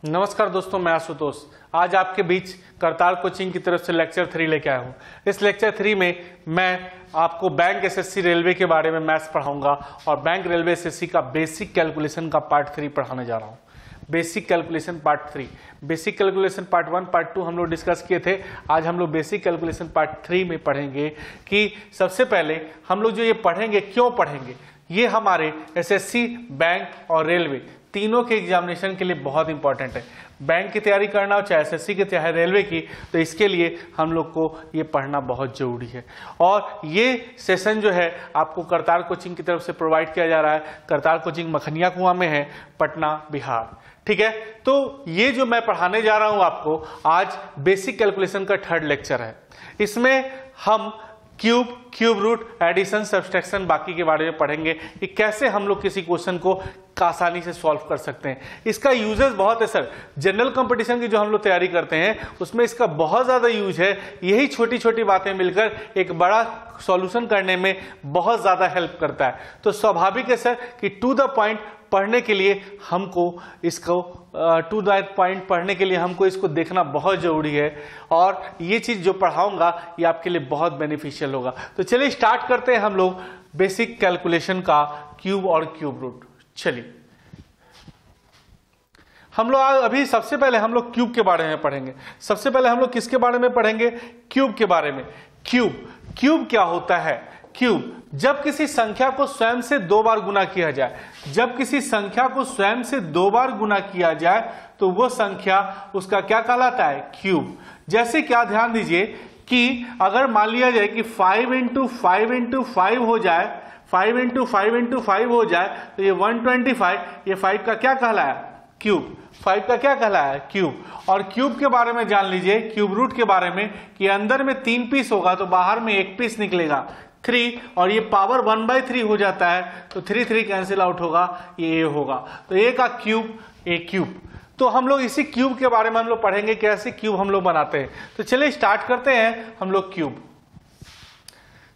नमस्कार दोस्तों, मैं आशुतोष आज आपके बीच करतार कोचिंग की तरफ से लेक्चर 3 लेके आया हूँ। इस लेक्चर 3 में मैं आपको बैंक एसएससी रेलवे के बारे में मैथ्स पढ़ाऊंगा और बैंक रेलवे एसएससी का बेसिक कैलकुलेशन का पार्ट 3 पढ़ाने जा रहा हूँ। Basic calculation part 3, basic calculation part 1 part 2 हम लोग डिस्कस किए थे। आज हम लोग बेसिक कैलकुलेशन पार्ट 3 में पढ़ेंगे कि सबसे पहले हम लोग जो ये पढ़ेंगे क्यों पढ़ेंगे, ये हमारे एसएससी, बैंक और रेलवे तीनों के एग्जामिनेशन के लिए बहुत इंपॉर्टेंट है। बैंक की तैयारी करना हो चाहे एसएससी की चाहे रेलवे की, तो इसके लिए हम लोग को ये पढ़ना बहुत जरूरी है। और ये सेशन जो है आपको करतार कोचिंग की तरफ से प्रोवाइड किया जा रहा है। करतार कोचिंग मखनिया कुआं में है, पटना, बिहार। ठीक है, तो ये जो मैं पढ़ाने जा रहा हूं आपको आज बेसिक कैलकुलेशन का 3rd लेक्चर है। इसमें हम cube, cube root, addition, subtraction बाकी के बारे में पढ़ेंगे कि कैसे हम लोग किसी क्वेश्चन को आसानी से सॉल्व कर सकते हैं। इसका यूजेस बहुत है सर। जनरल कंपटीशन की जो हम लोग तैयारी करते हैं उसमें इसका बहुत ज्यादा यूज है। यही छोटी छोटी बातें मिलकर एक बड़ा सॉल्यूशन करने में बहुत ज्यादा हेल्प करता है। तो स्वाभाविक है सर कि टू द पॉइंट पढ़ने के लिए हमको इसको इसको देखना बहुत जरूरी है। और ये चीज जो पढ़ाऊंगा ये आपके लिए बहुत बेनिफिशियल होगा। तो चलिए स्टार्ट करते हैं हम लोग बेसिक कैलकुलेशन का क्यूब और क्यूब रूट। चलिए हम लोग अभी सबसे पहले हम लोग क्यूब के बारे में पढ़ेंगे। सबसे पहले हम लोग किसके बारे में पढ़ेंगे? क्यूब के बारे में। क्यूब क्या होता है? क्यूब जब किसी संख्या को स्वयं से 2 बार गुना किया जाए, जब किसी संख्या को स्वयं से 2 बार गुना किया जाए तो वो संख्या उसका क्या कहलाता है? क्यूब। जैसे क्या, ध्यान दीजिए कि अगर मान लिया जाए कि 5 × 5 × 5 हो जाए, 5 × 5 × 5 हो जाए तो ये 125, ये 5 का क्या कहलाया? क्यूब। 5 का क्या कहलाया? क्यूब। और क्यूब के बारे में जान लीजिए, क्यूब रूट के बारे में, कि अंदर में 3 पीस होगा तो बाहर में 1 पीस निकलेगा 3, और ये पावर 1/3 हो जाता है तो 3 कैंसिल आउट होगा, ये होगा। तो ए का क्यूब, ए क्यूब। तो हम लोग इसी क्यूब के बारे में हम लोग पढ़ेंगे कैसे क्यूब हम लोग बनाते हैं। तो चलिए स्टार्ट करते हैं हम लोग क्यूब।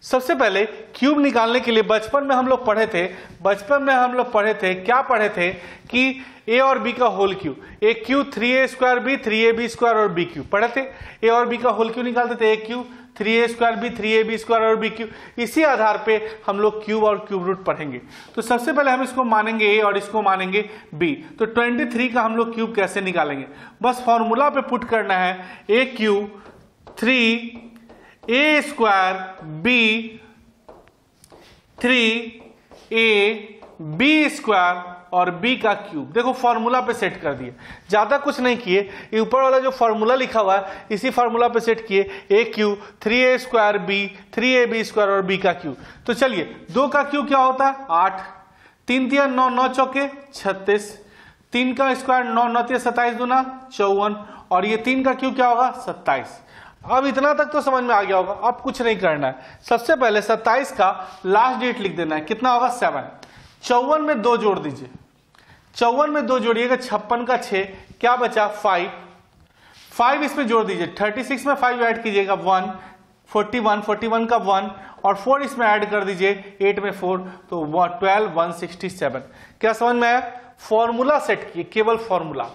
सबसे पहले क्यूब निकालने के लिए बचपन में हम लोग पढ़े थे, क्या पढ़े थे कि ए और बी का होल क्यूब, ए क्यूब 3a² b 3ab² और b क्यूब पढ़े थे। ए और बी का होल क्यूब निकालते थे, ए क्यूब 3a² b 3ab² और b क्यूब। इसी आधार पे हम लोग क्यूब और क्यूब रूट पढ़ेंगे। तो सबसे पहले हम इसको मानेंगे ए और इसको मानेंगे बी। तो 23 का हम लोग क्यूब कैसे निकालेंगे? बस फॉर्मूला पे पुट करना है, ए क्यूब 3a² b 3ab² और b का क्यूब। देखो फॉर्मूला पे सेट कर दिए, ज्यादा कुछ नहीं किए। ये ऊपर वाला जो फॉर्मूला लिखा हुआ है इसी फॉर्मूला पे सेट किए, a cube 3a² b 3ab² और b का क्यूब। तो चलिए 2 का क्यूब क्या होता है? 8, 3 × 9 9 चौके 36, 3 का स्क्वायर 9 9 27 दूना 54, और ये 3 का क्यूब क्या होगा? 27। अब इतना तक तो समझ में आ गया होगा। अब कुछ नहीं करना है। सबसे पहले 27 का लास्ट डेट लिख देना है, कितना होगा? 7। 54 में 2 जोड़ दीजिए, 54 में 2 जोड़िएगा, 56 का 6, क्या बचा? 5 इसमें जोड़ दीजिए, 36 में 5 ऐड कीजिएगा 1, 41 का 1 और 4 इसमें ऐड कर दीजिए, 8 में 4 तो 12, 167। क्या समझ में आया? फॉर्मूला सेट किए, केवल फॉर्मूला।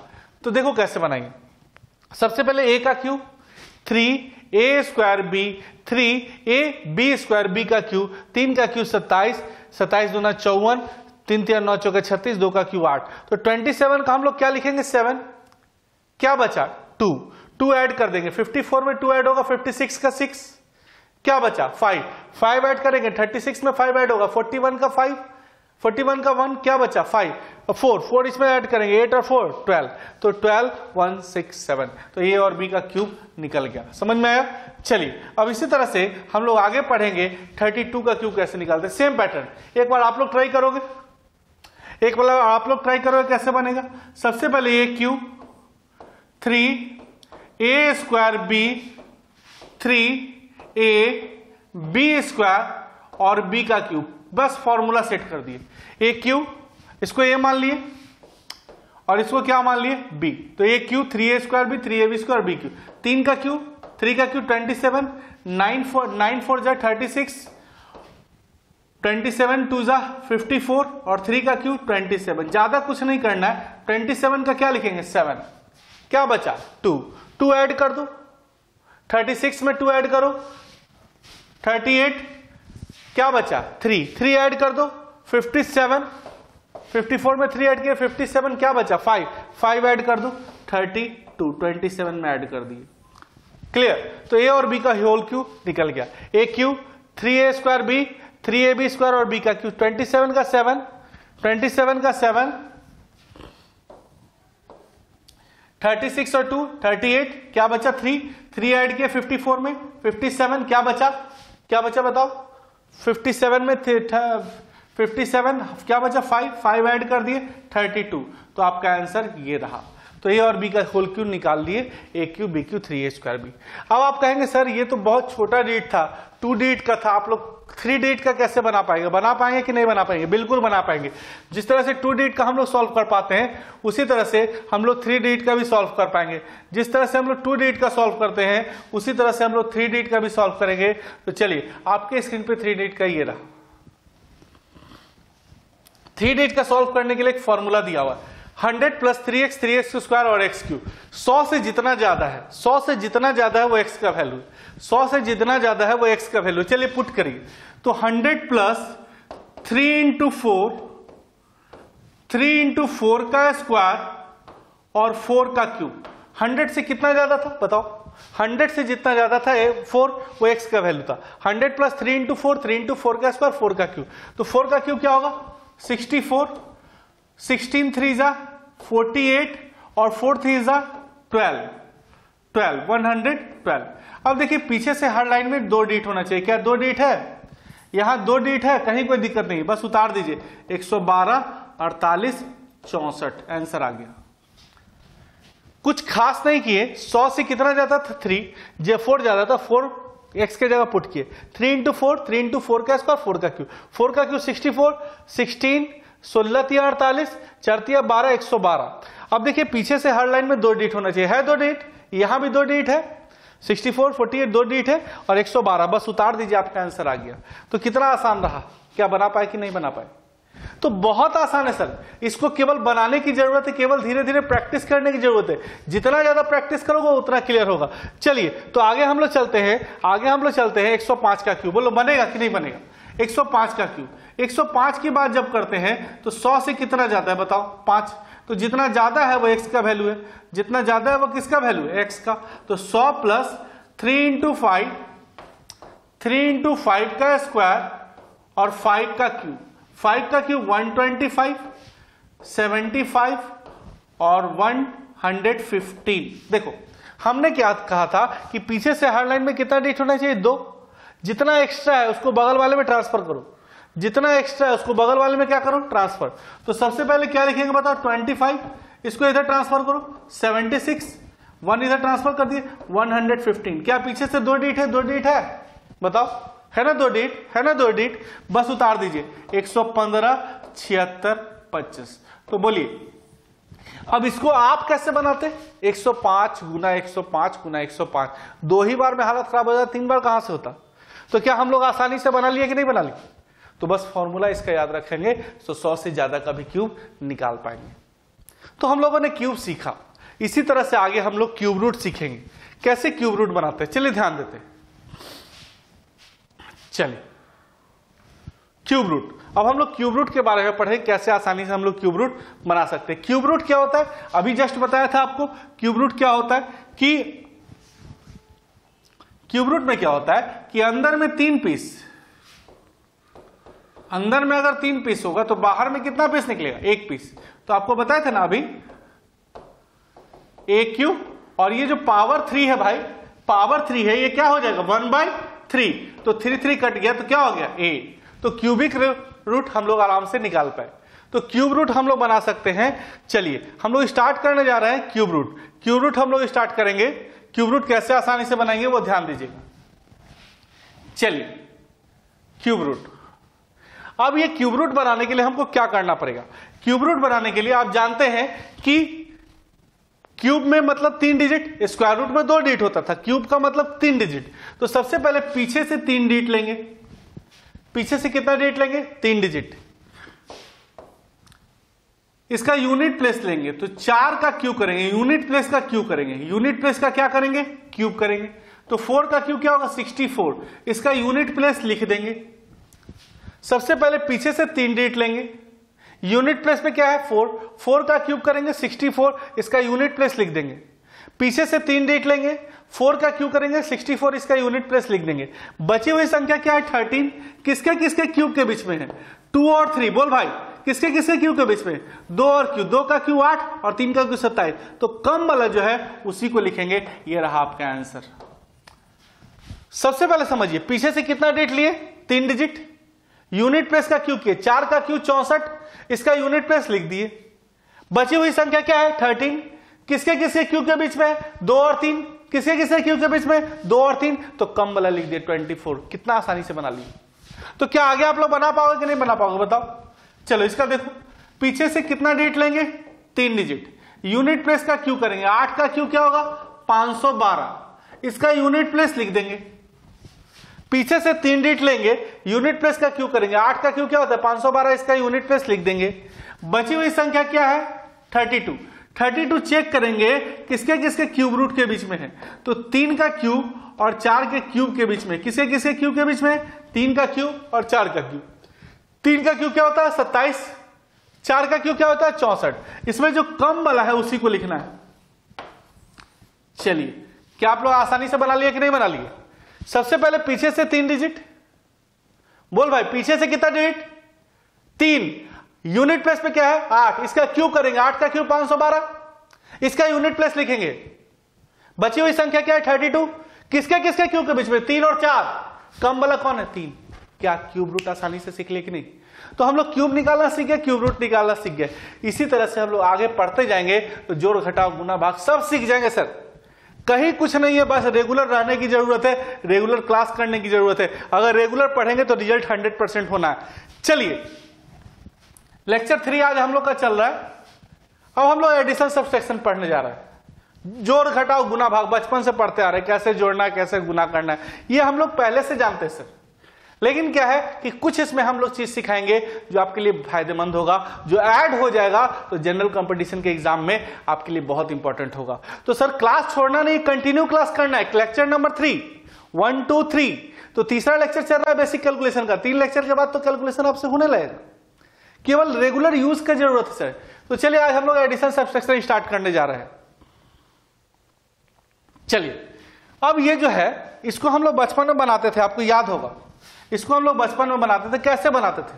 तो देखो कैसे बनाएंगे। सबसे पहले ए का cube 3a² b 3ab² b का क्यूब, 3 का क्यूब 27, 27 दूना 54, 3 3 9 चौके 36, 2 का क्यूब 8। तो 27 का हम लोग क्या लिखेंगे? 7। क्या बचा? 2 ऐड कर देंगे, 54 में 2 ऐड होगा, 56 का 6, क्या बचा? 5 ऐड करेंगे, 36 में 5 ऐड होगा, 41 का 5, 41 का 1, क्या बचा? 5, 4 इसमें ऐड करेंगे, 8 और 4 12, तो 12, 167। तो ए और बी का क्यूब निकल गया। समझ में आया? चलिए अब इसी तरह से हम लोग आगे पढ़ेंगे 32 का क्यूब कैसे निकालते हैं। सेम पैटर्न एक बार आप लोग ट्राई करोगे, कैसे बनेगा। सबसे पहले ए क्यूब 3a² b 3ab² और b का क्यूब। बस फॉर्मूला सेट कर दिए, ए क्यूब, इसको ए मान लिए और इसको क्या मान लिए? बी। तो ए क्यूब 3a² b 3ab² और b क्यूब। 3 का क्यूब 27, 9 4 जा 36, 27 2 जा 54 और 3 का क्यूब 27। ज्यादा कुछ नहीं करना है, 27 का क्या लिखेंगे 7, क्या बचा 2, 2 ऐड कर दो, 36 में 2 ऐड करो 38, क्या बचा 3, 3 ऐड कर दो 57, 54 में 3 ऐड किया 57, क्या बचा 5, 5 ऐड कर दो 32, 27 में ऐड कर दिए। क्लियर? तो ए और बी का होल क्यूब निकल गया, a cube 3a square b, 3ab square और बी का क्यूब 27 का 7, 27 का 7, 36 और 2 38, क्या बचा 3, 3 ऐड किया 54 में 57, क्या बचा बताओ 57 में 57, क्या बचा 5, 5 ऐड कर दिए 32। तो आपका आंसर ये रहा। तो ए और बी का होल क्यूब निकाल दिए, a cube b cube 3a square b. अब आप कहेंगे सर ये तो बहुत छोटा डिजिट था, 2 डिजिट का था, आप लोग 3 डिजिट का कैसे बना पाएंगे कि नहीं बना पाएंगे? बिल्कुल बना पाएंगे। जिस तरह से 2 डिजिट का हम लोग सॉल्व कर पाते हैं उसी तरह से हम लोग 3 डिजिट का भी सॉल्व कर पाएंगे। जिस तरह से हम लोग 2 डिजिट का सॉल्व करते हैं उसी तरह से हम लोग 3 डिजिट का भी सॉल्व करेंगे। तो चलिए आपके स्क्रीन पे 3 डिजिट का ये रहा। 3 डिजिट का सॉल्व करने के लिए एक फॉर्मूला दिया हुआ है, 100 प्लस 3x, 3x स्क्वायर और x क्यूब। 100 से जितना ज्यादा है, 100 से जितना ज्यादा है वो x का वैल्यू, 100 से जितना ज्यादा है वो x का वैल्यू। चलिए पुट करिए, तो 100 प्लस 3 इंटू 4, 3 इंटू 4 का स्क्वायर और 4 का क्यूब। 100 से कितना ज्यादा था बताओ? 100 से जितना ज्यादा था 4, वो x का वैल्यू था। 100 प्लस 3 इंटू 4, 3 इंटू 4 का स्क्वायर, 4 का क्यूब। तो 4 का क्यूब क्या होगा 64, 16 3 जा 48 और 4 3 जा 12, 112। अब देखिए पीछे से हर लाइन में 2 डिजिट होना चाहिए। क्या 2 डिजिट है? यहां 2 डिजिट है, कहीं कोई दिक्कत नहीं, बस उतार दीजिए। 112, 48, 64 आंसर आ गया। कुछ खास नहीं किए। 100 से कितना ज्यादा था 3, जे 4 ज्यादा था, 4 x के जगह पुट किए। 3 इंटू 4, 3 इंटू 4 का स्क्वायर, 4 का क्यूब। 4 का क्यूब 64, 16, 16 तिया 48, 4 तिया 12, 112। अब देखिए पीछे से हर लाइन में 2 डिजिट होना चाहिए, है 2 डिजिट, यहां भी 2 डिजिट है, 64, 48 2 डिजिट है और 112, बस उतार दीजिए आपका आंसर आ गया। तो कितना आसान रहा, क्या बना पाए कि नहीं बना पाए? तो बहुत आसान है सर, इसको केवल बनाने की जरूरत है, केवल धीरे धीरे प्रैक्टिस करने की जरूरत है। जितना ज्यादा प्रैक्टिस करोगे उतना क्लियर होगा। चलिए तो आगे हम लोग चलते हैं 105 का क्यूब। बोलो बनेगा कि नहीं बनेगा? 105 का क्यूब। 105 की बात जब करते हैं तो 100 से कितना ज्यादा है बताओ? 5। तो जितना ज्यादा है वो x का वैल्यू है, जितना ज्यादा है वो किसका वैल्यू है? x का। तो 100 प्लस 3 इंटू 5, 3 इंटू 5 का स्क्वायर और 5 का क्यूब। 5 का क्यूब 125, 75 और 115। देखो हमने क्या कहा था कि पीछे से हर लाइन में कितना डिजिट होना चाहिए? 2। जितना एक्स्ट्रा है उसको बगल वाले में ट्रांसफर करो, जितना एक्स्ट्रा है उसको बगल वाले में क्या करो? ट्रांसफर। तो सबसे पहले क्या लिखेंगे बताओ? 25, इसको इधर ट्रांसफर करो, 76, 1 इधर ट्रांसफर कर दिए, 115। क्या पीछे से 2 डिजिट है? 2 डिजिट है बताओ, है ना 2 डिजिट, है ना 2 डिजिट, बस उतार दीजिए। 115, 76, 25। तो बोलिए अब इसको आप कैसे बनाते? 105 गुना 105 गुना 105। 2 ही बार में हालत खराब हो जाता, 3 बार कहां से होता? तो क्या हम लोग आसानी से बना लिए कि नहीं बना लिए? तो बस फॉर्मूला इसका याद रखेंगे तो 100 से ज्यादा का भी क्यूब निकाल पाएंगे। तो हम लोगों ने क्यूब सीखा, इसी तरह से आगे हम लोग क्यूब रूट सीखेंगे, कैसे क्यूब रूट बनाते हैं। चलिए ध्यान देते हैं। चलिए क्यूब रूट, अब हम लोग क्यूब रूट के बारे में पढ़े, कैसे आसानी से हम लोग क्यूब रूट बना सकते हैं। क्यूब रूट क्या होता है? अभी जस्ट बताया था आपको। क्यूब रूट क्या होता है कि क्यूब रूट में क्या होता है कि अंदर में 3 पीस, अंदर में अगर 3 पीस होगा तो बाहर में कितना पीस निकलेगा? 1 पीस। तो आपको बताया था ना अभी a क्यूब, और ये जो पावर 3 है भाई, पावर 3 है, ये क्या हो जाएगा? 1/3। तो 3 3 कट गया तो क्या हो गया? a। तो क्यूबिक रूट हम लोग आराम से निकाल पाए। तो क्यूब रूट हम लोग बना सकते हैं। चलिए हम लोग स्टार्ट करने जा रहे हैं क्यूब रूट। क्यूब रूट हम लोग स्टार्ट करेंगे। क्यूब रूट कैसे आसानी से बनाएंगे वो ध्यान दीजिएगा। चलिए क्यूब रूट, अब ये क्यूब रूट बनाने के लिए हमको क्या करना पड़ेगा? क्यूब रूट बनाने के लिए आप जानते हैं कि क्यूब में मतलब 3 डिजिट, स्क्वायर रूट में 2 डिजिट होता था, क्यूब का मतलब 3 डिजिट। तो सबसे पहले पीछे से 3 डिजिट लेंगे। पीछे से कितना डिजिट लेंगे? 3 डिजिट। इसका यूनिट प्लेस लेंगे तो 4 का क्यूब करेंगे, यूनिट प्लेस का क्यूब करेंगे, यूनिट प्लेस का क्या करेंगे, क्यूब करेंगे। तो 4 का क्यूब क्या होगा 64, इसका यूनिट प्लेस लिख देंगे। सबसे पहले पीछे से 3 डिजिट लेंगे, यूनिट प्लेस में क्या है 4, 4 का क्यूब करेंगे 64, इसका यूनिट प्लेस लिख देंगे। पीछे से 3 डिजिट लेंगे, 4 का क्यूब करेंगे 64, इसका यूनिट प्लेस लिख देंगे। बची हुई संख्या क्या है 13, किसके किसके क्यूब के बीच में है 2 और 3, बोल भाई किसके किसके क्यूब के बीच में 2 और क्यूब, 2 का क्यूब 8 और 3 का क्यूब 27, तो कम वाला जो है उसी को लिखेंगे। ये रहा आपका आंसर। सबसे पहले समझिए पीछे से कितना डिजिट लिए 3 डिजिट, यूनिट प्लेस का क्यूब किए, 4 का क्यूब 64, इसका यूनिट प्लेस लिख दिए। बची हुई संख्या क्या है 13, किसके किसके क्यूब के बीच में 2 और 3, किसके किसके क्यूब के बीच में 2 और 3, तो कम वाला लिख दिए 24। कितना आसानी से बना लिए। तो क्या आगे आप लोग बना पाओगे कि नहीं बना पाओगे बताओ। चलो इसका देखो, पीछे से कितना डिजिट लेंगे 3 डिजिट, यूनिट प्लेस का क्यूब करेंगे, 8 का क्यूब क्या होगा 512, इसका यूनिट प्लेस लिख देंगे। पीछे से 3 डिजिट लेंगे, यूनिट प्लेस का क्यूब करेंगे, 8 का क्यूब क्या होता है 512, इसका यूनिट प्लेस लिख देंगे। बची हुई संख्या क्या है 32, 32 चेक करेंगे किसके किसके क्यूब रूट के बीच में है, तो 3 का क्यूब और 4 के क्यूब के बीच में, किसके किसके क्यूब के बीच में 3 का क्यूब और 4 का क्यूब। 3 का क्यूब क्या होता है 27, 4 का क्यूब क्या होता है 64, इसमें जो कम वाला है उसी को लिखना है। चलिए क्या आप लोग आसानी से बना लिए कि नहीं बना लिए। सबसे पहले पीछे से 3 डिजिट, बोल भाई पीछे से कितना डिजिट 3, यूनिट प्लेस पे क्या है 8, इसका क्यूब करेंगे, 8 का क्यूब 512, इसका यूनिट प्लेस लिखेंगे। बची हुई संख्या क्या है 32, किसके किसके क्यूब के बीच में 3 और 4, कम वाला कौन है 3। क्या क्यूब रूट आसानी से सीख ले कि नहीं। तो हम लोग क्यूब निकालना सीख गए, क्यूब रूट निकालना सीख गए। इसी तरह से हम लोग आगे पढ़ते जाएंगे तो जोड़ घटाव गुना भाग सब सीख जाएंगे सर। कहीं कुछ नहीं है, बस रेगुलर रहने की जरूरत है, रेगुलर क्लास करने की जरूरत है। अगर रेगुलर पढ़ेंगे तो रिजल्ट 100% होना है। चलिए लेक्चर 3 आज हम लोग का चल रहा है। अब हम लोग एडिशन सब्सट्रैक्शन पढ़ने जा रहे हैं। जोड़ घटाव गुना भाग बचपन से पढ़ते आ रहे हैं, कैसे जोड़ना है कैसे गुना करना है, ये हम लोग पहले से जानते हैं सर। लेकिन क्या है कि कुछ इसमें हम लोग चीज सिखाएंगे जो आपके लिए फायदेमंद होगा, जो ऐड हो जाएगा तो जनरल कंपटीशन के एग्जाम में आपके लिए बहुत इंपॉर्टेंट होगा। तो सर क्लास छोड़ना नहीं, कंटिन्यू क्लास करना है। लेक्चर नंबर 3 1 2 3, तो तीसरा लेक्चर चल रहा है बेसिक कैलकुलेशन का। 3 लेक्चर के बाद तो कैलकुलेशन आपसे होने लगेगा, केवल रेगुलर यूज का जरूरत है सर। तो चलिए आज हम लोग एडिशन सब्सट्रैक्शन स्टार्ट करने जा रहे हैं। चलिए अब ये जो है इसको हम लोग बचपन में बनाते थे, आपको याद होगा। इसको हम लोग बचपन में बनाते थे। कैसे बनाते थे,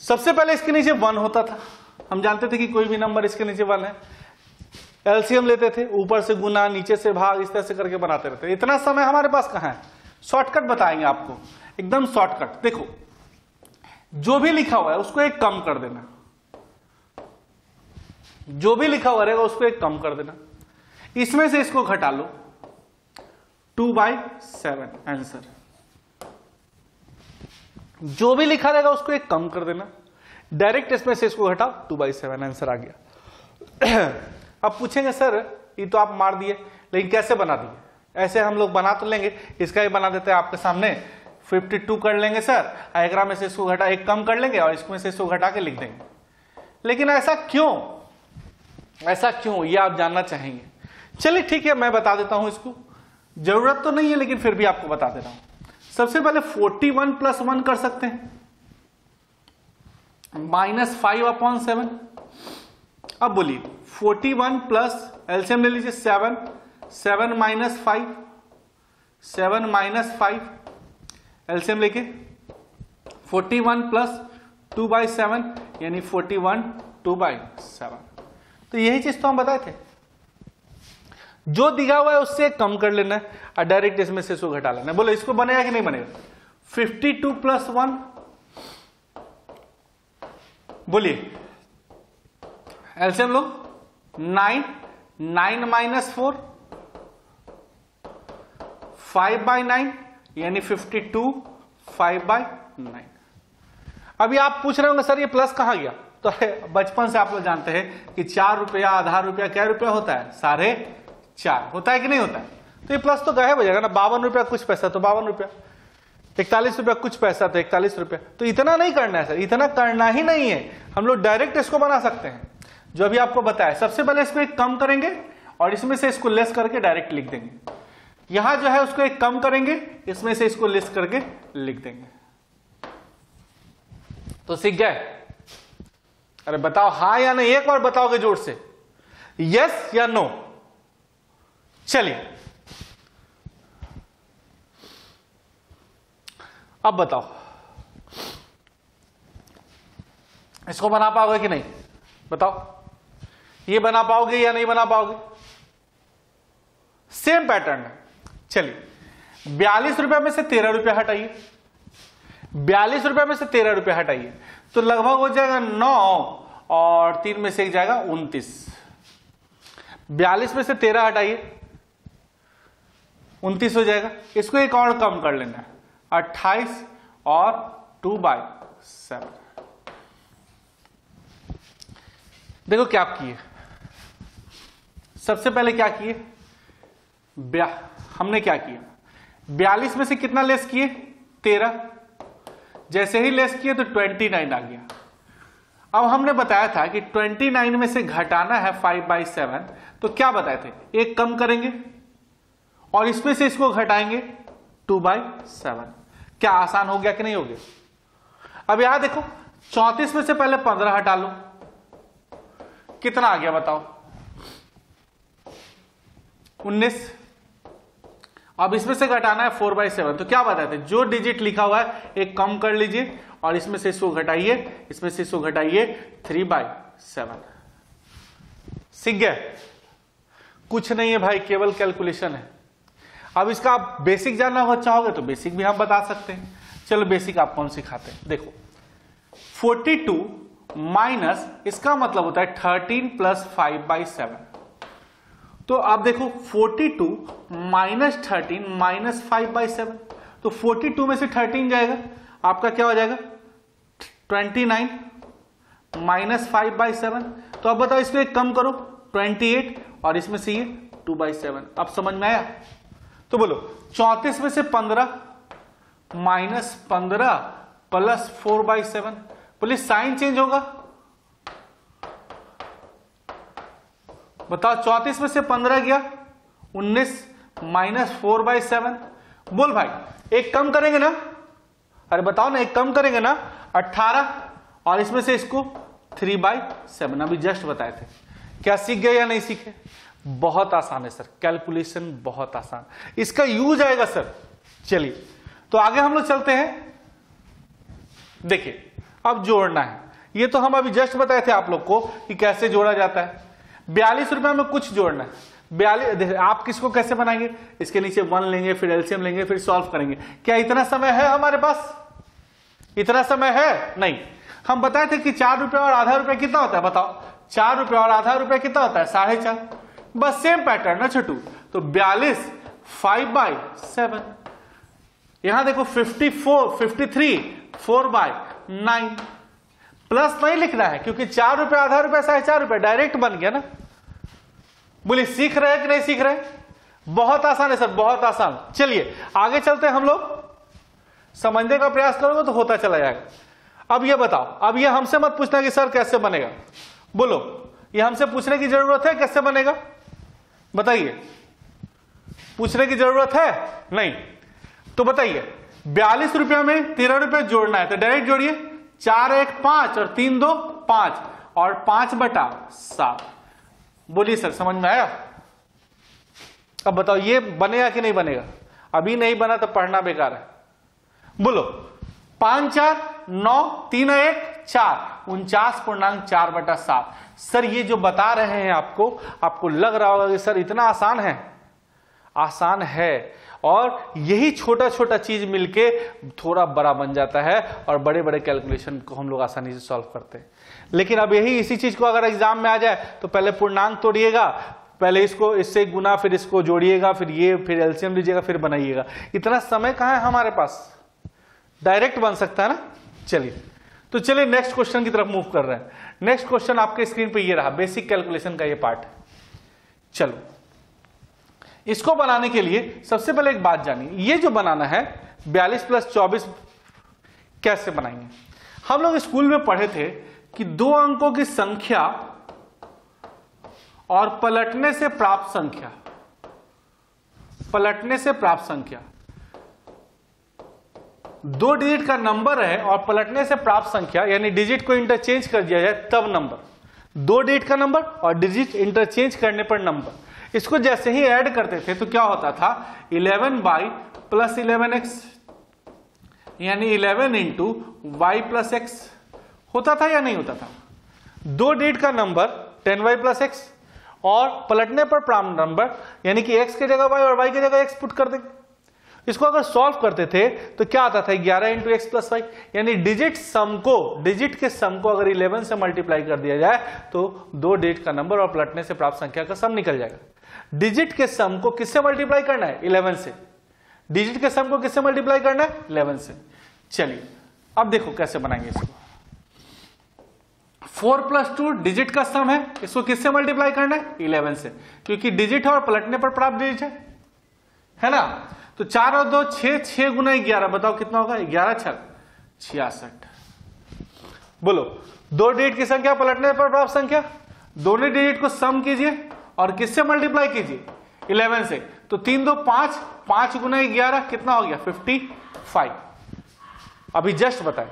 सबसे पहले इसके नीचे 1 होता था। हम जानते थे कि कोई भी नंबर इसके नीचे 1 है, एलसीएम लेते थे, ऊपर से गुना नीचे से भाग, इस तरह से करके बनाते रहते। इतना समय हमारे पास कहां है, शॉर्टकट बताएंगे आपको, एकदम शॉर्टकट। देखो जो भी लिखा हुआ है उसको एक कम कर देना, जो भी लिखा हुआ रहेगा उसको एक कम कर देना, इसमें से इसको घटा लो 2/7 आंसर। जो भी लिखा रहेगा उसको एक कम कर देना, डायरेक्ट इसमें से इसको घटाओ 2/7 आंसर आ गया। अब पूछेंगे सर ये तो आप मार दिए, लेकिन कैसे बना दिए। ऐसे हम लोग बना तो लेंगे, इसका ही बना देते हैं आपके सामने। 52 कर लेंगे सर, आयग्रा में से इसको घटा एक कम कर लेंगे और इसमें से इसको घटा के लिख देंगे। लेकिन ऐसा क्यों, ऐसा क्यों ये आप जानना चाहेंगे। चलिए ठीक है मैं बता देता हूं, इसको जरूरत तो नहीं है लेकिन फिर भी आपको बता दे रहा हूं। सबसे पहले 41 + 1 कर सकते हैं, -5/7। अब बोलिए 41 प्लस एलसीएम ले लीजिए 7, 7 - 5, 7 - 5 एलसीएम लेके 41 + 2/7 यानी 41 2/7। तो यही चीज तो हम बताए थे, जो दिया हुआ है उससे कम कर लेना है और डायरेक्ट इसमें से इसको घटा लेना है। बोलो इसको बनेगा कि नहीं बनेगा। 52 + 1 बोलिए एलसीएम लो 9, 9 - 4 5/9 यानी 52 5/9। अभी आप पूछ रहे होंगे सर ये प्लस कहां गया, तो बचपन से आप लोग जानते हैं कि 4 रुपया आधा रुपया क्या रुपया होता है 4.5 होता है कि नहीं होता है। तो ये प्लस तो गायब हो जाएगा ना, 52 रुपया कुछ पैसा तो 52 रुपया। 41 रुपया कुछ पैसा था, 41 रुपया। तो इतना नहीं करना है सर, इतना करना ही नहीं है, हम लोग डायरेक्ट इसको बना सकते हैं जो अभी आपको बताया। सबसे पहले इसको एक कम करेंगे और इसमें से इसको लेस करके डायरेक्ट लिख देंगे। यहां जो है उसको एक कम करेंगे, इसमें से इसको लेस करके लिख देंगे। तो सीख गए? अरे बताओ हाँ या नहीं, एक बार बताओगे जोर से, यस या नो। चलिए अब बताओ इसको बना पाओगे कि नहीं? बताओ ये बना पाओगे या नहीं बना पाओगे? सेम पैटर्न है। चलिए 42 रुपए में से 13 रुपया हटाइए, 42 रुपए में से 13 रुपया हटाइए तो लगभग हो जाएगा 9 और 3 में से एक जाएगा 29। 42 में से 13 हटाइए 29 हो जाएगा। इसको एक और कम कर लेना है, 28 और 2/7। देखो क्या किए, सबसे पहले क्या किए, हमने क्या किया, 42 में से कितना लेस किए, 13। जैसे ही लेस किए तो 29 आ गया। अब हमने बताया था कि 29 में से घटाना है 5/7, तो क्या बताए थे, एक कम करेंगे और इसमें से इसको घटाएंगे 2/7। क्या आसान हो गया कि नहीं हो गया? अब यहां देखो 34 में से पहले 15 हटा लो, कितना आ गया बताओ, 19। अब इसमें से घटाना है 4/7, तो क्या बताए थे, जो डिजिट लिखा हुआ है एक कम कर लीजिए और इसमें से इसको घटाइए, इसमें से इसको घटाइए, 3/7। सीख गए? कुछ नहीं है भाई, केवल कैलकुलेशन है। अब इसका आप बेसिक जानना चाहोगे तो बेसिक भी हम बता सकते हैं। चलो बेसिक आपको हम सिखाते हैं। देखो 42 माइनस इसका मतलब होता है 13 प्लस 5/7। तो आप देखो 42 माइनस 13 माइनस 5/7, तो 42 में से 13 जाएगा, आपका क्या हो जाएगा 29 माइनस 5/7। तो अब बताओ इसको एक कम करो, 28 और इसमें से ये 2/7। अब समझ में आया? तो बोलो 34 में से 15 माइनस 15 प्लस 4/7। बोले साइन चेंज होगा, बताओ 34 में से 15 गया 19 माइनस 4/7। बोल भाई एक कम करेंगे ना, अरे बताओ ना, एक कम करेंगे ना 18 और इसमें से इसको 3/7। अभी जस्ट बताए थे। क्या सीख गए या नहीं सीखे? बहुत आसान है सर, कैलकुलेशन बहुत आसान, इसका यूज आएगा सर। चलिए तो आगे हम लोग चलते हैं। देखिए अब जोड़ना है, ये तो हम अभी जस्ट बताए थे आप लोग को कि कैसे जोड़ा जाता है। 42 रुपए में कुछ जोड़ना है, 42। आप किसको कैसे बनाएंगे, इसके नीचे 1 लेंगे, फिर एलसीएम लेंगे, फिर सॉल्व करेंगे। क्या इतना समय है हमारे पास? इतना समय है नहीं। हम बताए थे कि 4 रुपए और आधा रुपए कितना होता है, बताओ 4 रुपए और आधा रुपए कितना होता है, 4.5। बस सेम पैटर्न ना छोटू। तो 42 5/7। यहां देखो 53 4/9। प्लस नहीं लिखना है क्योंकि 4 रुपए आधा रुपए 4.5 रुपए डायरेक्ट बन गया ना। बोले सीख रहे हैं कि नहीं सीख रहे? बहुत आसान है सर, बहुत आसान। चलिए आगे चलते हैं हम लोग, समझने का प्रयास करोगे तो होता चला जाएगा। अब ये बताओ, अब ये हमसे मत पूछना कि सर कैसे बनेगा, बोलो ये हमसे पूछने की जरूरत है कैसे बनेगा, बताइए, पूछने की जरूरत है नहीं? तो बताइए 42 रुपया में 13 रुपए जोड़ना है तो डायरेक्ट जोड़िए, 4 1 5 और 3 2 5 और 5/7। बोलिए सर समझ में आया? अब बताओ ये बनेगा कि नहीं बनेगा? अभी नहीं बना तो पढ़ना बेकार है। बोलो 5 4 9 3 1 4 49.4/7। सर ये जो बता रहे हैं आपको लग रहा होगा कि सर इतना आसान है। आसान है, और यही छोटा छोटा चीज मिलके थोड़ा बड़ा बन जाता है और बड़े बड़े कैलकुलेशन को हम लोग आसानी से सॉल्व करते हैं। लेकिन अब यही इसी चीज को अगर एग्जाम में आ जाए तो पहले पूर्णांक तोड़िएगा, पहले इसको इससे गुना, फिर इसको जोड़िएगा, फिर एलसीएम लीजिएगा, फिर बनाइएगा। इतना समय कहाँ है हमारे पास, डायरेक्ट बन सकता है ना। चलिए तो चलिए नेक्स्ट क्वेश्चन की तरफ मूव कर रहे हैं। नेक्स्ट क्वेश्चन आपके स्क्रीन पे ये रहा, बेसिक कैलकुलेशन का ये पार्ट। चलो इसको बनाने के लिए सबसे पहले एक बात जानिए, ये जो बनाना है 42 प्लस 24 कैसे बनाएंगे? हम लोग स्कूल में पढ़े थे कि 2 अंकों की संख्या और पलटने से प्राप्त संख्या, पलटने से प्राप्त संख्या, 2 डिजिट का नंबर है और पलटने से प्राप्त संख्या यानी डिजिट को इंटरचेंज कर दिया जाए तब नंबर, 2 डिजिट का नंबर और डिजिट इंटरचेंज करने पर नंबर, इसको जैसे ही ऐड करते थे तो क्या होता था 11y प्लस 11x यानी 11 इंटू वाई प्लस एक्स होता था या नहीं होता था? 2 डिजिट का नंबर 10y प्लस एक्स और पलटने पर प्राप्त नंबर यानी कि x की जगह y और y की जगह x पुट कर देंगे। इसको अगर सॉल्व करते थे तो क्या आता था 11 इंटू एक्स प्लस वाई यानी डिजिट के सम को अगर 11 से मल्टीप्लाई कर दिया जाए तो 2 डिजिट का नंबर और पलटने से प्राप्त संख्या का सम निकल जाएगा। डिजिट के सम को किससे मल्टीप्लाई करना है? 11 से। डिजिट के सम को किससे मल्टीप्लाई करना है? 11 से। चलिए अब देखो कैसे बनाएंगे इसको। 4 प्लस 2 डिजिट का सम है, इसको किससे मल्टीप्लाई करना है? 11 से, क्योंकि डिजिट है और पलटने पर प्राप्त डिजिट है ना। तो 4 और 2 6, 6 गुना 11 बताओ कितना होगा? 11 6 66। बोलो 2 डिजिट की संख्या पलटने पर प्राप्त संख्या, दोनों डिजिट को सम कीजिए और किससे मल्टीप्लाई कीजिए? 11 से। तो 3 2 5, 5 गुना 11 कितना हो गया? 55। अभी जस्ट बताएं,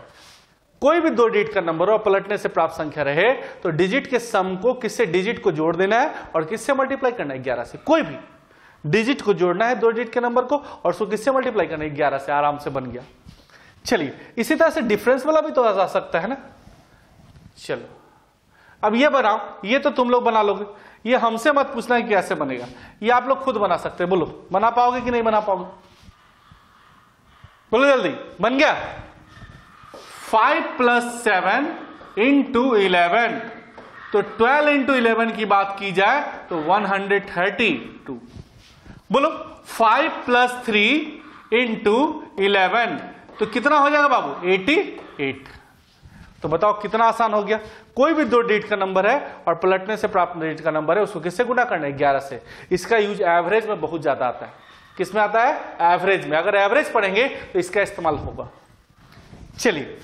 कोई भी 2 डिजिट का नंबर और पलटने से प्राप्त संख्या रहे तो डिजिट के सम को किससे डिजिट को जोड़ देना है और किससे मल्टीप्लाई करना है? 11 से। कोई भी डिजिट को जोड़ना है 2 डिजिट के नंबर को और उसको किससे मल्टीप्लाई करना है? 11 से। आराम से बन गया। चलिए इसी तरह से डिफरेंस वाला भी तो आ सकता है ना। चलो अब ये बनाओ, ये तो तुम लोग बना लोगे, ये हमसे मत पूछना है कि कैसे बनेगा, ये आप लोग खुद बना सकते हैं। बोलो बना पाओगे कि नहीं बना पाओगे? बोलो जल्दी। बन गया? 5 प्लस 7 इंटू 11, तो 12 इंटू 11 की बात की जाए तो 132। बोलो 5 प्लस 3 इंटू 11 तो कितना हो जाएगा बाबू? 88। तो बताओ कितना आसान हो गया। कोई भी 2 डिजिट का नंबर है और पलटने से प्राप्त डिजिट का नंबर है उसको किससे गुणा करना है? 11 से। इसका यूज एवरेज में बहुत ज्यादा आता है। किस में आता है? एवरेज में। अगर एवरेज पढ़ेंगे तो इसका इस्तेमाल होगा। चलिए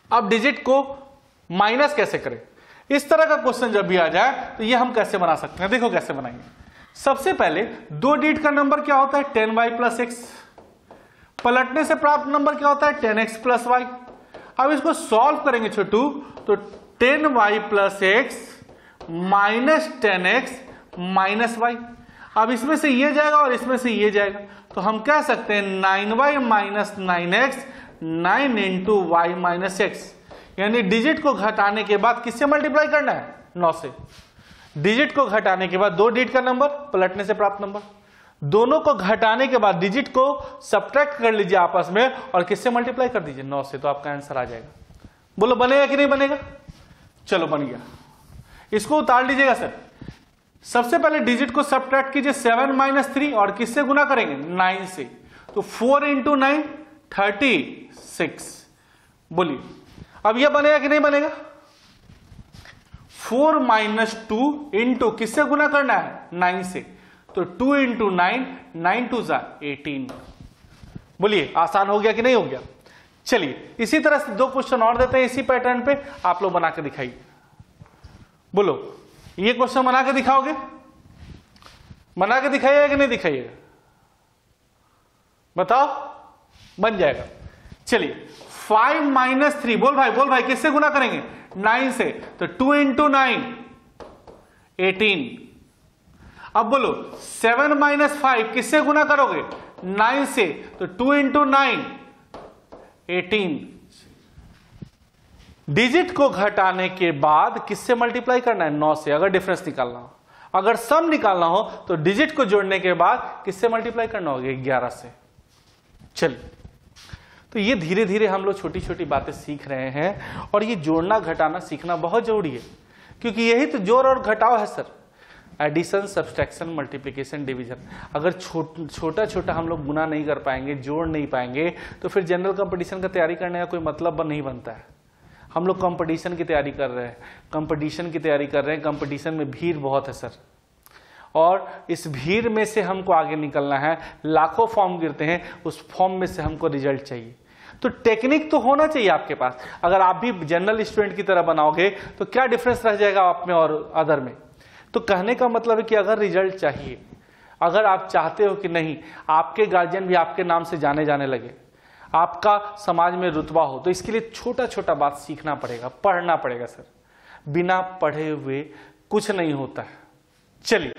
अब डिजिट को माइनस कैसे करें, इस तरह का क्वेश्चन जब भी आ जाए तो ये हम कैसे बना सकते हैं। देखो कैसे बनाएंगे। सबसे पहले 2 डिजिट का नंबर क्या होता है? 10y plus x. पलटने से प्राप्त नंबर क्या होता है? 10x plus Y. अब इसको सॉल्व करेंगे छोटू तो 10y plus x minus 10x minus y. अब इसमें से ये जाएगा और इसमें से ये जाएगा तो हम कह सकते हैं 9y minus 9x 9 into y minus x. यानी डिजिट को घटाने के बाद किससे मल्टीप्लाई करना है? 9 से। डिजिट को घटाने के बाद 2 डिजिट का नंबर पलटने से प्राप्त नंबर, दोनों को घटाने के बाद डिजिट को सब्ट्रैक्ट कर लीजिए आपस में और किससे मल्टीप्लाई कर दीजिए? 9 से। तो आपका आंसर आ जाएगा। बोलो बनेगा कि नहीं बनेगा? चलो बन गया। इसको उतार लीजिएगा सर। सबसे पहले डिजिट को सब्ट्रैक्ट कीजिए 7 माइनस 3 और किससे गुना करेंगे? 9 से। तो 4 इंटू 9 36। बोलिए अब यह बनेगा कि नहीं बनेगा? 4 माइनस 2 इंटू किससे गुना करना है? 9 से। तो 2 इंटू 9, 9 2 18। बोलिए आसान हो गया कि नहीं हो गया? चलिए इसी तरह से 2 क्वेश्चन और देते हैं इसी पैटर्न पे, आप लोग बना के दिखाइए। बोलो ये क्वेश्चन बना के दिखाओगे? बना के दिखाइएगा कि नहीं दिखाइएगा? बताओ। बन जाएगा। चलिए 5 माइनस 3, बोल भाई किससे गुना करेंगे? 9 से। तो 2 इंटू 9 18। अब बोलो 7 माइनस 5 किससे गुना करोगे? 9 से। तो 2 इंटू 9 18। डिजिट को घटाने के बाद किससे मल्टीप्लाई करना है? 9 से। अगर डिफरेंस निकालना हो, अगर सम निकालना हो तो डिजिट को जोड़ने के बाद किससे मल्टीप्लाई करना होगा? 11 से। चलिए तो ये धीरे धीरे हम लोग छोटी छोटी बातें सीख रहे हैं और ये जोड़ना घटाना सीखना बहुत जरूरी है, क्योंकि यही तो जोड़ और घटाव है sir. Addition, subtraction, multiplication, division. अगर छोटा छोटा हम लोग गुना नहीं कर पाएंगे, जोड़ नहीं पाएंगे तो फिर जनरल कंपटीशन का तैयारी करने का कोई मतलब नहीं बनता है। हम लोग कंपटीशन की तैयारी कर रहे हैं, कंपटीशन में भीड़ बहुत है सर, और इस भीड़ में से हमको आगे निकलना है, लाखों फॉर्म गिरते हैं, उस फॉर्म में से हमको रिजल्ट चाहिए। तो टेक्निक तो होना चाहिए आपके पास। अगर आप भी जनरल स्टूडेंट की तरह बनाओगे तो क्या डिफरेंस रह जाएगा आप में और अदर में। तो कहने का मतलब है कि अगर रिजल्ट चाहिए, अगर आप चाहते हो कि नहीं आपके गार्जियन भी आपके नाम से जाने जाने लगे, आपका समाज में रुतबा हो, तो इसके लिए छोटा छोटा बात सीखना पड़ेगा, पढ़ना पड़ेगा सर। बिना पढ़े हुए कुछ नहीं होता है। चलिए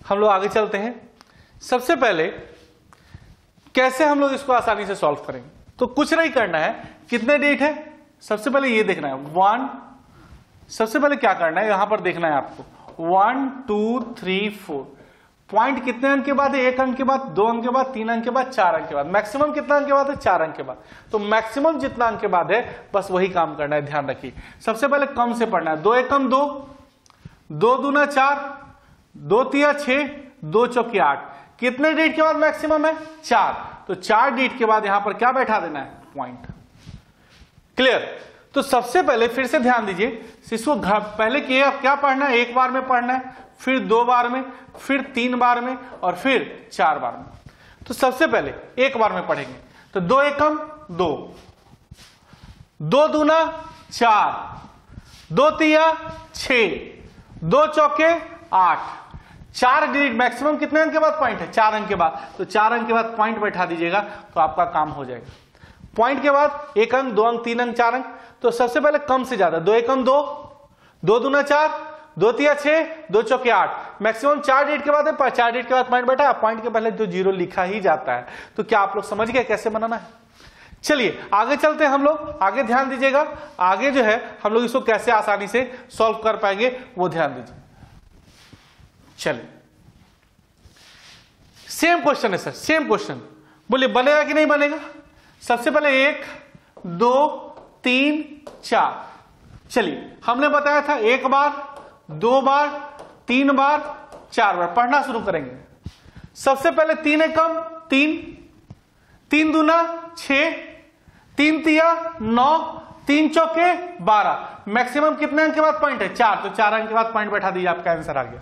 हम लोग आगे चलते हैं। सबसे पहले कैसे हम लोग इसको आसानी से सॉल्व करेंगे, तो कुछ नहीं करना है। कितने डिजिट है सबसे पहले ये देखना है, 1। सबसे पहले क्या करना है, यहां पर देखना है आपको 1 2 3 4 पॉइंट कितने अंक के बाद है, 1 अंक के बाद, 2 अंक के बाद, 3 अंक के बाद, 4 अंक के बाद। मैक्सिमम कितना अंक के बाद है, 4 अंक के बाद। तो मैक्सिमम जितना अंक के बाद है बस वही काम करना है, ध्यान रखिए। सबसे पहले कम से पढ़ना है, 2 एकम 2, 2 दूना 4, 2 तिया 6, 2 चौकी 8। कितने डिजिट के बाद मैक्सिमम है, 4। तो 4 डिजिट के बाद यहां पर क्या बैठा देना है, पॉइंट। क्लियर। तो सबसे पहले फिर से ध्यान दीजिए, इसको पहले क्या पढ़ना है, 1 बार में पढ़ना है, फिर 2 बार में, फिर 3 बार में और फिर 4 बार में। तो सबसे पहले 1 बार में पढ़ेंगे। तो 2 एकम 2, 2 दूना 4, 2 तिया 6, 2 चौके 8। 4 डिजिट मैक्सिमम कितने अंक के बाद पॉइंट है, 4 अंक के बाद। तो 4 अंक के बाद पॉइंट बैठा दीजिएगा तो आपका काम हो जाएगा। पॉइंट के बाद 1 अंक, 2 अंक, 3 अंक, 4 अंक। तो सबसे पहले कम से ज्यादा, 2 एकम 2, 2 दूना 4, 2 तिया 6, 2 चौके 8। मैक्सिमम 4 डिजिट के बाद है, 4 डिजिट के बाद पॉइंट बैठा। पॉइंट के पहले जो 0 लिखा ही जाता है। तो क्या आप लोग समझ गए कैसे बनाना है। चलिए आगे चलते हैं हम लोग, आगे ध्यान दीजिएगा। आगे जो है हम लोग इसको कैसे आसानी से सॉल्व कर पाएंगे वो ध्यान दीजिए। चलिए सेम क्वेश्चन है सर, सेम क्वेश्चन, बोलिए बनेगा कि नहीं बनेगा। सबसे पहले 1 2 3 4। चलिए हमने बताया था 1 बार, 2 बार, 3 बार, 4 बार। पढ़ना शुरू करेंगे। सबसे पहले 3 एकम 3, 3 दूना 6, 3 तिया 9, 3 चौके 12। मैक्सिमम कितने अंक के बाद पॉइंट है, 4। तो 4 अंक के बाद पॉइंट बैठा दीजिए, आपका आंसर आ गया।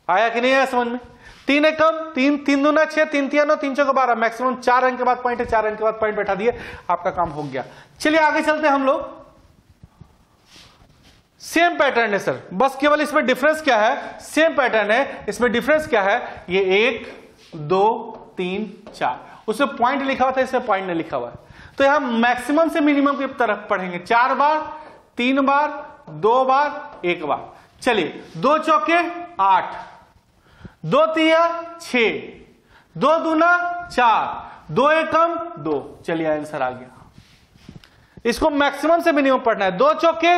आया कि नहीं आया समझ में। 3 एकम 3, 3 दूना 6, 3 तिया 9, 3 चौके 12। मैक्सिमम 4 अंक के बाद पॉइंट है, 4 अंक के बाद पॉइंट बैठा दिए, आपका काम हो गया। चलिए आगे चलते हैं हम लोग। सेम पैटर्न है सर, बस केवल इसमें डिफरेंस क्या है, सेम पैटर्न है, इसमें डिफरेंस क्या है, ये 1 2 3 4। उसमें पॉइंट लिखा हुआ था, इसमें पॉइंट नहीं लिखा हुआ है। तो यहां मैक्सिमम से मिनिमम की तरफ पढ़ेंगे। 4 बार, 3 बार, 2 बार, 1 बार। चलिए 2 चौके 8, 2 तिया 6, 2 दूना 4, 2 एकम 2। चलिए आंसर आ गया। इसको मैक्सिमम से मिनिमम पढ़ना है। 2 चौके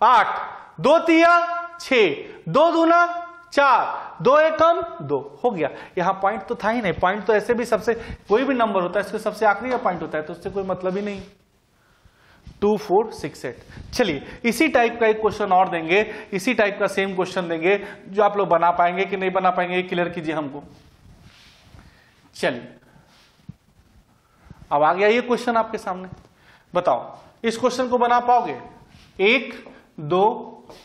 8, 2 तिया 6, 2 दूना 4, 2 एकम 2। हो गया। यहां पॉइंट तो था ही नहीं। पॉइंट तो ऐसे भी सबसे कोई भी नंबर होता है इसके सबसे आखिरी का पॉइंट होता है, तो उससे कोई मतलब ही नहीं। 2 4 6 8। चलिए इसी टाइप का एक क्वेश्चन और देंगे, इसी टाइप का सेम क्वेश्चन देंगे, जो आप लोग बना पाएंगे कि नहीं बना पाएंगे क्लियर कीजिए हमको। चलिए अब आ गया ये क्वेश्चन आपके सामने, बताओ इस क्वेश्चन को बना पाओगे। 1 2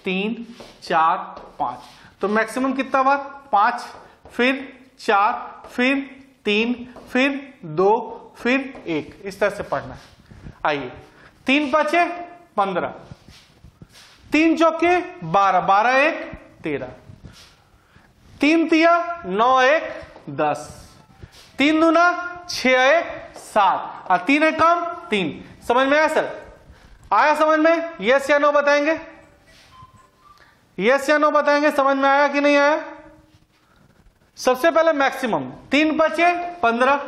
3 4 5। तो मैक्सिमम कितना बार, 5, फिर 4, फिर 3, फिर 2, फिर 1। इस तरह से पढ़ना है। आइए 3 5 15, 3 चौके 12, 12 1 13, 3 तिया 9 1 10, 3 दूना 6 1 7 और 3 एकम 3। समझ में आया सर, आया समझ में, यस या नो बताएंगे, यस या नो बताएंगे, समझ में आया कि नहीं आया। सबसे पहले मैक्सिमम 3 5 15,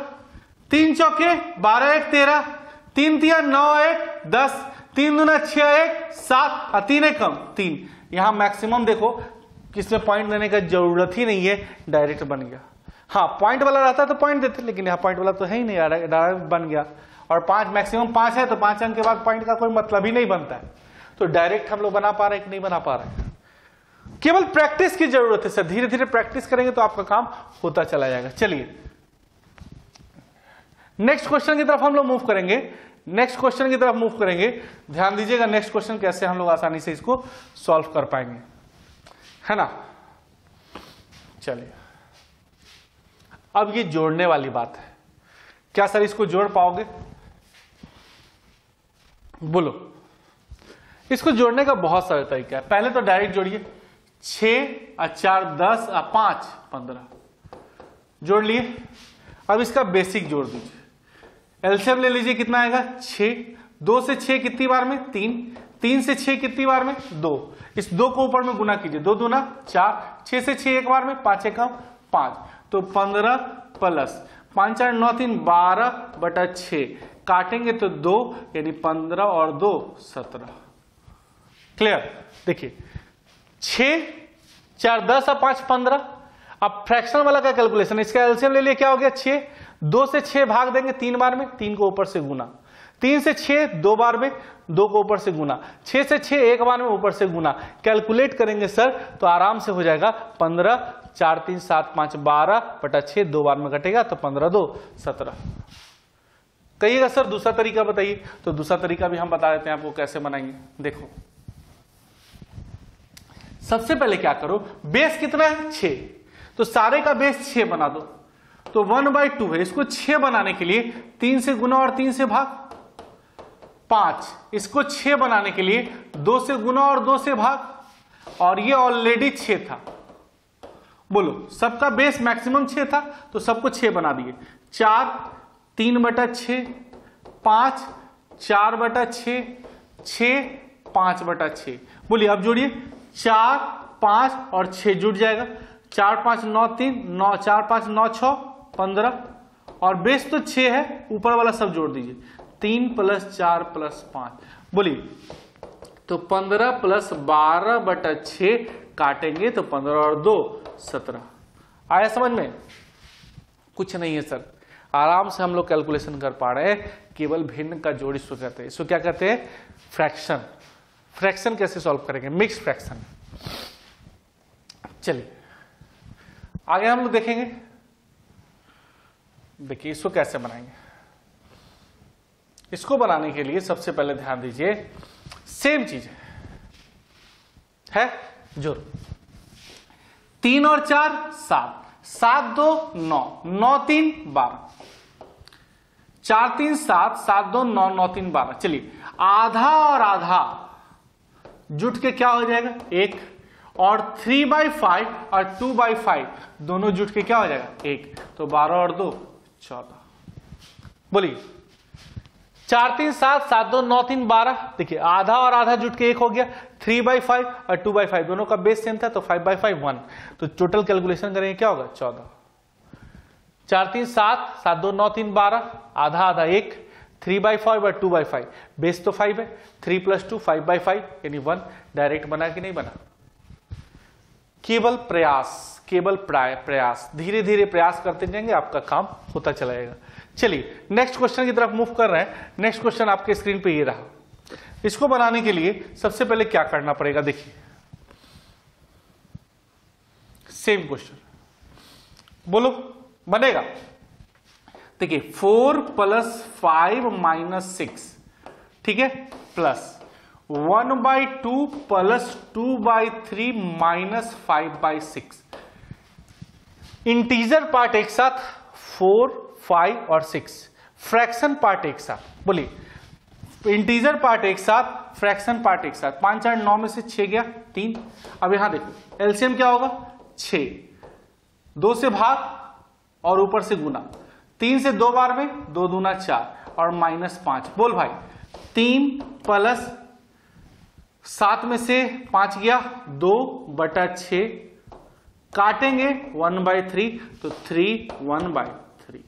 3 चौके 12 1 13, 3 तिया 9 1 10, 3 दूना 6 1 7 और 3 एकम 3। यहां मैक्सिमम देखो किसमें पॉइंट देने का जरूरत ही नहीं है, डायरेक्ट बन गया। हाँ पॉइंट वाला रहता तो पॉइंट देते, लेकिन यहाँ पॉइंट वाला तो है ही नहीं, डायरेक्ट बन गया। और 5 मैक्सिमम 5 है तो 5 अंक के बाद पॉइंट का कोई मतलब ही नहीं बनता है। तो डायरेक्ट हम लोग बना पा रहे हैं कि नहीं बना पा रहे हैं, केवल प्रैक्टिस की जरूरत है सर। धीरे धीरे प्रैक्टिस करेंगे तो आपका काम होता चला जाएगा। चलिए नेक्स्ट क्वेश्चन की तरफ हम लोग मूव करेंगे, नेक्स्ट क्वेश्चन की तरफ मूव करेंगे। ध्यान दीजिएगा नेक्स्ट क्वेश्चन कैसे हम लोग आसानी से इसको सॉल्व कर पाएंगे, है ना। चलिए अब ये जोड़ने वाली बात है। क्या सर इसको जोड़ पाओगे? बोलो। इसको जोड़ने का बहुत सारा तरीका है। पहले तो डायरेक्ट जोड़िए, 6 और 4 10 और 5 15 जोड़ लिए। अब इसका बेसिक जोड़ दीजिए। एलसीएम ले लीजिए, कितना आएगा 6। 2 से 6 कितनी बार में 3, 3 से 6 कितनी बार में 2। इस 2 को ऊपर में गुना कीजिए, 2 दूना 4, 6 से 6 एक बार में, 5 एकम 5, तो 15 प्लस 5 4 9 3 12 बटा 6 काटेंगे तो 2 यानी 15 और 2 17। क्लियर? देखिए 6 4 10 और 5 15। अब फ्रैक्शन वाला का कैलकुलेशन, इसका एलसीएम ले लिए, क्या हो गया 6। 2 से 6 भाग देंगे 3 बार में, 3 को ऊपर से गुना। 3 से 6 2 बार में, 2 को ऊपर से गुना। 6 से 6 एक बार में, ऊपर से गुना। कैलकुलेट करेंगे सर तो आराम से हो जाएगा 15 4 3 7 5 12 बटा 6, 2 बार में घटेगा तो 15 2 17। कहिएगा सर दूसरा तरीका बताइए, तो दूसरा तरीका भी हम बता देते हैं आपको कैसे बनाएंगे। देखो सबसे पहले क्या करो, बेस कितना है 6, तो सारे का बेस 6 बना दो, तो 1/2 है। इसको 6 बनाने के लिए 3 से गुना और 3 से भाग, 5। इसको 6 बनाने के लिए 2 से गुना और 2 से भाग, और ये ऑलरेडी 6 था। बोलो सबका बेस मैक्सिमम 6 था तो सबको 6 बना दिए। 4 3 बटा 6, 5 4 बटा 6, 6 5 बटा 6। बोलिए अब जोड़िए, 4 5 और 6 जुड़ जाएगा। 4 5 9 3 9 4 5 9 6 15, और बेस तो 6 है, ऊपर वाला सब जोड़ दीजिए। 3 प्लस 4 प्लस 5, बोलिए तो 15 प्लस 12 बटा 6 काटेंगे तो 15 और 2 17। आया समझ में? कुछ नहीं है सर, आराम से हम लोग कैलकुलेशन कर पा रहे हैं। केवल भिन्न का जोड़ इसको कहते हैं। इसको क्या कहते हैं? फ्रैक्शन। फ्रैक्शन कैसे सॉल्व करेंगे? Mix fraction. चलिए आगे हम लोग देखेंगे। देखिए इसको कैसे बनाएंगे। इसको बनाने के लिए सबसे पहले ध्यान दीजिए, सेम चीज है जोड़। 3 और 4 7, 7 2 9, 9 3 12, 4 3 7, 7 2 9, 9 3 12। चलिए आधा और आधा जुट के क्या हो जाएगा 1, और 3/5 और 2/5 दोनों जुट के क्या हो जाएगा 1, तो 12 और 2 14। बोलिए 4 3 7, 7 2 9 3 12। देखिए आधा और आधा जुट के 1 हो गया। 3/5 और 2/5 दोनों का बेस सेम था तो 5/5 1, तो टोटल कैलकुलेशन करेंगे क्या होगा 14। 4 3 7, 7 2 9 3 12, आधा आधा 1, 3/5 और 2/5 बेस तो 5 है, 3 + 2 5/5 यानी 1। डायरेक्ट बना कि नहीं बना? केवल प्रयास, केवल प्रयास, धीरे धीरे प्रयास करते जाएंगे, आपका काम होता चला जाएगा। चलिए नेक्स्ट क्वेश्चन की तरफ मूव कर रहे हैं। नेक्स्ट क्वेश्चन आपके स्क्रीन पे ये रहा। इसको बनाने के लिए सबसे पहले क्या करना पड़ेगा, देखिए सेम क्वेश्चन, बोलो बनेगा। देखिए 4 + 5 - 6, ठीक है, प्लस 1/2 + 2/3 - 5/6। इंटीजर पार्ट एक साथ 4 5 और 6, फ्रैक्शन पार्ट एक साथ। बोलिए इंटीजर पार्ट एक साथ, फ्रैक्शन पार्ट एक साथ। 5 4 9 में से 6 गया 3। अब यहां देखो एलसीएम क्या होगा 6, 2 से भाग और ऊपर से गुना। 3 से 2 बार में, 2 दूना 4 और -5। बोल भाई 3 + 7 में से 5 गया 2/6, काटेंगे 1/3 तो 3 1/3।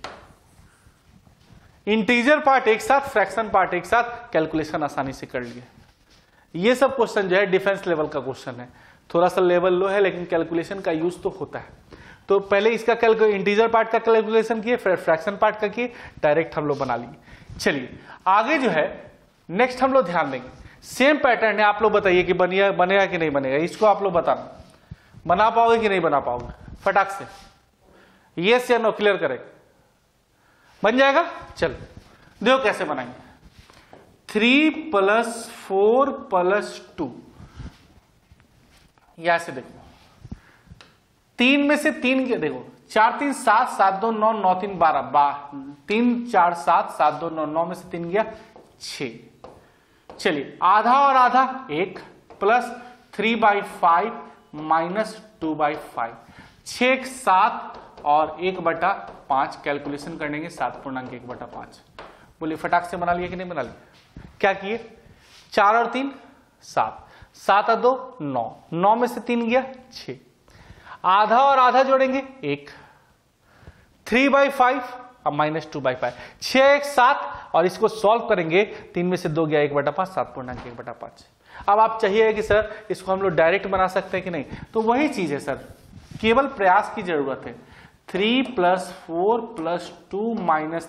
इंटीजर पार्ट एक साथ, फ्रैक्शन पार्ट एक साथ, कैलकुलेशन आसानी से कर लिए। ये सब क्वेश्चन जो है डिफेंस लेवल का क्वेश्चन है, थोड़ा सा लेवल लो है लेकिन कैलकुलेशन का यूज तो होता है। तो पहले इसका इंटीजर पार्ट का कैलकुलेशन किए, फिर फ्रैक्शन पार्ट का किए, डायरेक्ट हम लोग बना लिए। चलिए आगे जो है नेक्स्ट हम लोग ध्यान देंगे। सेम पैटर्न है, आप लोग बताइए कि बनेगा कि नहीं बनेगा। इसको आप लोग बताना, बना पाओगे कि नहीं बना पाओगे, फटाक से यस या नो क्लियर करें। बन जाएगा? चलो देखो कैसे बनाएंगे। 3 + 4 + 2, यहां से देखो 3 में से 3 देखो 4 3 7 7 2 9 9 3 12 3 4 7 7 2 9 9 में से 3 गया 6। चलिए आधा और आधा 1 प्लस 3/5 माइनस 2/5, 6 7 और 1/5 कैलकुलेशन करेंगे 7.1/5। बोलिए फटाक से बना लिया कि नहीं बना लिया? क्या किए? 4 और 3 7, 7 और 2 9, 9 में से 3 गया 6। आधा और आधा जोड़ेंगे 1, 3/5 अब माइनस 2/5, 6 1 7 और इसको सॉल्व करेंगे 3 में से 2 गया 1/5, 7.1/5। अब आप चाहिए कि सर इसको हम लोग डायरेक्ट बना सकते हैं कि नहीं, तो वही चीज है सर, केवल प्रयास की जरूरत है। 3 + 4 + 2 -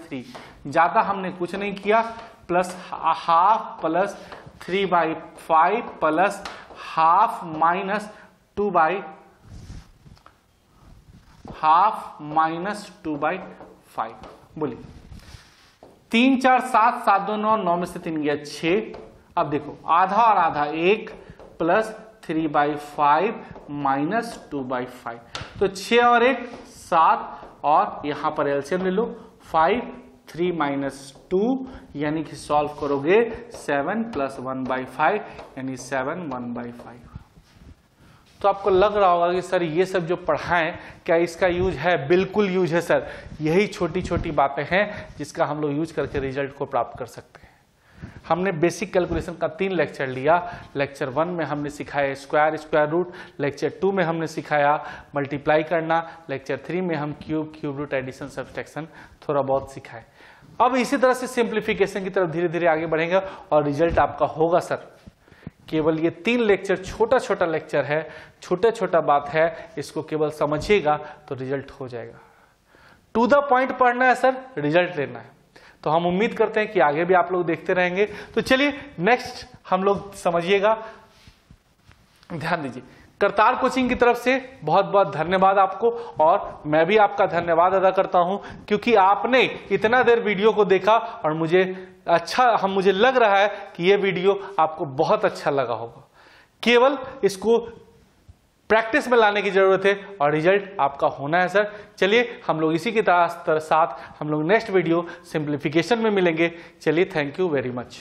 3, ज्यादा हमने कुछ नहीं किया, plus half plus 3/5 plus half minus 2/5 बोलिए 3 4 7 7 2 9, 9 में से 3 गया 6। अब देखो आधा और आधा 1 प्लस 3/5 माइनस 2/5, तो 6 और 1 7 और यहां पर एलसीएम ले लो 5 3 - 2 यानी कि सॉल्व करोगे 7 + 1/5 यानी 7 1/5। तो आपको लग रहा होगा कि सर ये सब जो पढ़ाएं क्या इसका यूज है? बिल्कुल यूज है सर। यही छोटी छोटी बातें हैं जिसका हम लोग यूज करके रिजल्ट को प्राप्त कर सकते हैं। हमने बेसिक कैलकुलेशन का 3 लेक्चर लिया। लेक्चर 1 में हमने सिखाया स्क्वायर स्क्वायर रूट, लेक्चर 2 में हमने सिखाया मल्टीप्लाई करना, लेक्चर 3 में हम cube cube root addition subtraction थोड़ा बहुत सिखाए। अब इसी तरह से सिंप्लीफिकेशन की तरफ धीरे धीरे आगे बढ़ेंगे और रिजल्ट आपका होगा सर। केवल ये 3 लेक्चर छोटा छोटा लेक्चर है, छोटा छोटा बात है, इसको केवल समझिएगा तो रिजल्ट हो जाएगा। टू द पॉइंट पढ़ना है सर, रिजल्ट लेना है। तो हम उम्मीद करते हैं कि आगे भी आप लोग देखते रहेंगे। तो चलिए नेक्स्ट हम लोग समझिएगा, ध्यान दीजिए। करतार कोचिंग की तरफ से बहुत बहुत धन्यवाद आपको, और मैं भी आपका धन्यवाद अदा करता हूं क्योंकि आपने इतना देर वीडियो को देखा और मुझे लग रहा है कि यह वीडियो आपको बहुत अच्छा लगा होगा। केवल इसको प्रैक्टिस में लाने की जरूरत है और रिजल्ट आपका होना है सर। चलिए हम लोग इसी के साथ हम लोग नेक्स्ट वीडियो सिंप्लीफिकेशन में मिलेंगे। चलिए थैंक यू वेरी मच।